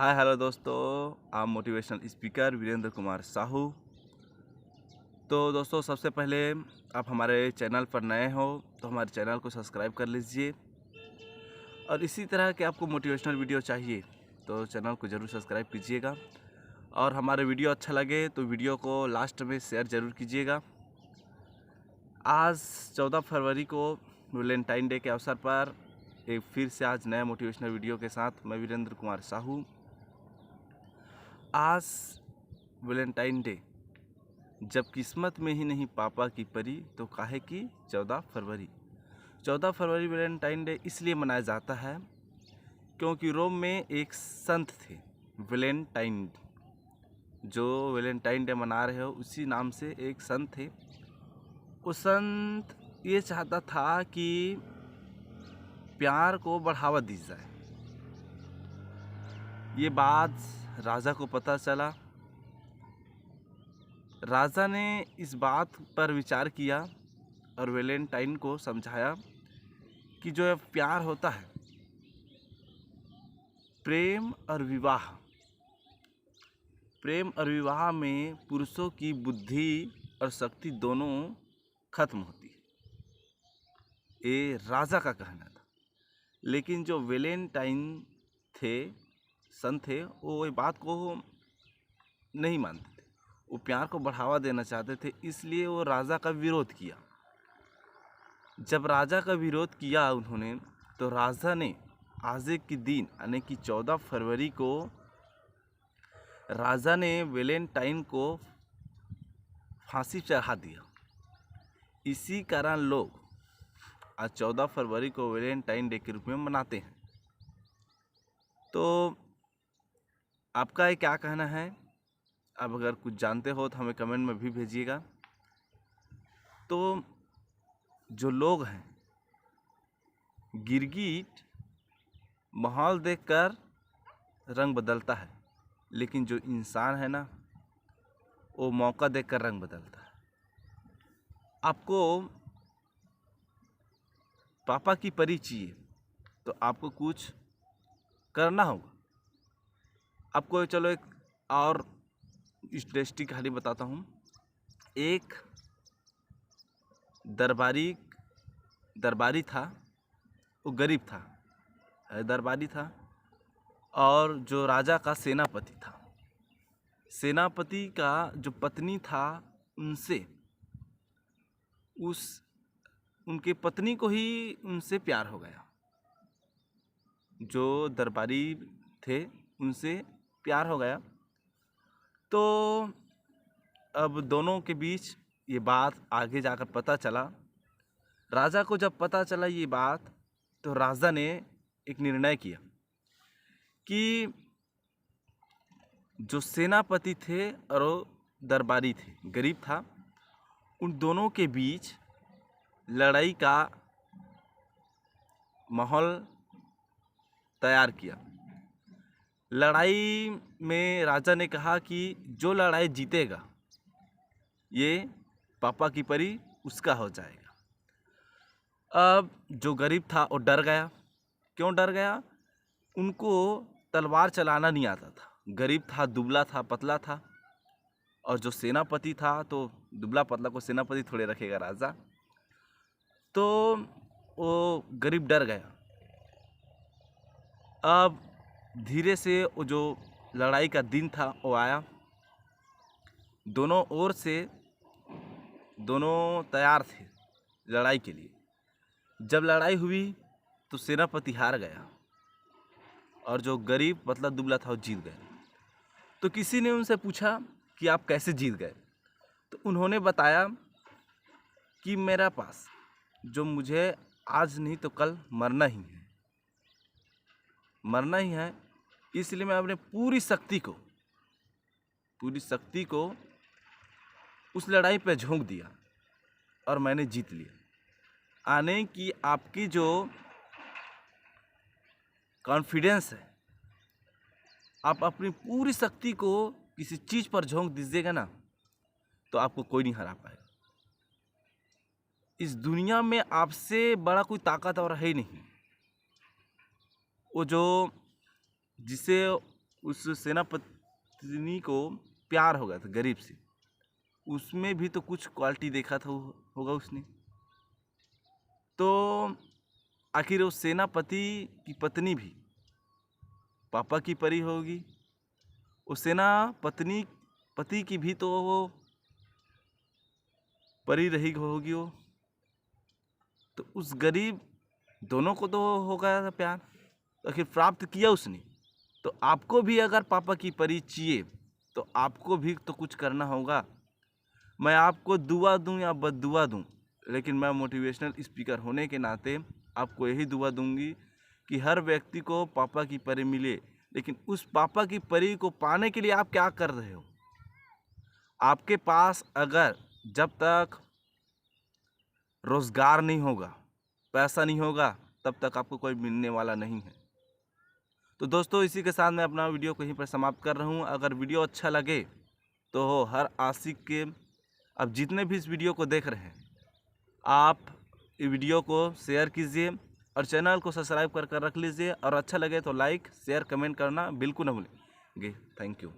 Hi hello दोस्तों, आप motivational speaker Virendra Kumar Sahu. तो दोस्तों, सबसे पहले आप हमारे चैनल पर नए हो तो हमारे चैनल को सब्सक्राइब कर लीजिए। और इसी तरह के आपको मोटिवेशनल वीडियो चाहिए तो चैनल को ज़रूर सब्सक्राइब कीजिएगा। और हमारे वीडियो अच्छा लगे तो वीडियो को लास्ट में शेयर ज़रूर कीजिएगा। आज 14 फरवरी को वैलेंटाइन डे के अवसर पर एक फिर से आज नया मोटिवेशनल वीडियो के साथ मैं वीरेंद्र कुमार साहू। आज वैलेंटाइन डे, जब किस्मत में ही नहीं पापा की परी तो काहे की 14 फरवरी। 14 फरवरी वैलेंटाइन डे इसलिए मनाया जाता है क्योंकि रोम में एक संत थे वैलेंटाइन। जो वैलेंटाइन डे मना रहे हो उसी नाम से एक संत थे। वो संत ये चाहता था कि प्यार को बढ़ावा दी जाए। ये बात राजा को पता चला। राजा ने इस बात पर विचार किया और वैलेंटाइन को समझाया कि जो ये प्यार होता है, प्रेम और विवाह में पुरुषों की बुद्धि और शक्ति दोनों खत्म होती है। ये राजा का कहना था। लेकिन जो वैलेंटाइन थे, संत थे, वो ये बात को नहीं मानते थे। वो प्यार को बढ़ावा देना चाहते थे, इसलिए वो राजा का विरोध किया। जब राजा का विरोध किया उन्होंने, तो राजा ने आज के दिन यानी कि 14 फरवरी को राजा ने वैलेंटाइन को फांसी चढ़ा दिया। इसी कारण लोग आज 14 फरवरी को वैलेंटाइन डे के रूप में मनाते हैं। तो आपका ये क्या कहना है? आप अगर कुछ जानते हो तो हमें कमेंट में भी भेजिएगा। तो जो लोग हैं, गिरगिट माहौल देखकर रंग बदलता है, लेकिन जो इंसान है ना, वो मौका देखकर रंग बदलता है। आपको पापा की परी चाहिए तो आपको कुछ करना होगा। आपको चलो एक और इंटरेस्टिंग कहानी बताता हूँ। एक दरबारी था। वो गरीब था, दरबारी था। और जो राजा का सेनापति था, सेनापति का जो पत्नी था, उनके पत्नी को ही उनसे प्यार हो गया। जो दरबारी थे उनसे प्यार हो गया। तो अब दोनों के बीच ये बात आगे जाकर पता चला। राजा को जब पता चला ये बात, तो राजा ने एक निर्णय किया कि जो सेनापति थे और वो दरबारी थे, गरीब था, उन दोनों के बीच लड़ाई का माहौल तैयार किया। लड़ाई में राजा ने कहा कि जो लड़ाई जीतेगा, ये पापा की परी उसका हो जाएगा। अब जो गरीब था वो डर गया। क्यों डर गया? उनको तलवार चलाना नहीं आता था। गरीब था, दुबला था, पतला था। और जो सेनापति था, तो दुबला पतला को सेनापति थोड़े रखेगा राजा। तो वो गरीब डर गया। अब धीरे से वो जो लड़ाई का दिन था वो आया। दोनों ओर से दोनों तैयार थे लड़ाई के लिए। जब लड़ाई हुई तो सेनापति हार गया और जो गरीब पतला दुबला था वो जीत गया। तो किसी ने उनसे पूछा कि आप कैसे जीत गए? तो उन्होंने बताया कि मेरा पास जो मुझे आज नहीं तो कल मरना ही है, इसलिए मैं अपने पूरी शक्ति को उस लड़ाई पे झोंक दिया और मैंने जीत लिया। आने की आपकी जो कॉन्फिडेंस है, आप अपनी पूरी शक्ति को किसी चीज़ पर झोंक दीजिएगा ना, तो आपको कोई नहीं हरा पाएगा। इस दुनिया में आपसे बड़ा कोई ताकतवर है ही नहीं। वो जो जिसे उस सेनापति को प्यार हो गया था गरीब से, उसमें भी तो कुछ क्वालिटी देखा था होगा उसने। तो आखिर उस सेनापति की पत्नी भी पापा की परी होगी, उस पति की भी तो वो परी रही होगी वो। तो उस गरीब दोनों को तो हो गया था प्यार, तो आखिर प्राप्त किया उसने। तो आपको भी अगर पापा की परी चाहिए तो आपको भी तो कुछ करना होगा। मैं आपको दुआ दूं या बद्दुआ दूं, लेकिन मैं मोटिवेशनल स्पीकर होने के नाते आपको यही दुआ दूंगी कि हर व्यक्ति को पापा की परी मिले। लेकिन उस पापा की परी को पाने के लिए आप क्या कर रहे हो? आपके पास अगर जब तक रोज़गार नहीं होगा, पैसा नहीं होगा, तब तक आपको कोई मिलने वाला नहीं है। तो दोस्तों, इसी के साथ मैं अपना वीडियो को यहीं पर समाप्त कर रहा हूँ। अगर वीडियो अच्छा लगे तो हर आशिक के, अब जितने भी इस वीडियो को देख रहे हैं, आप इस वीडियो को शेयर कीजिए और चैनल को सब्सक्राइब कर रख लीजिए। और अच्छा लगे तो लाइक शेयर कमेंट करना बिल्कुल न भूलेंगे। Thank you.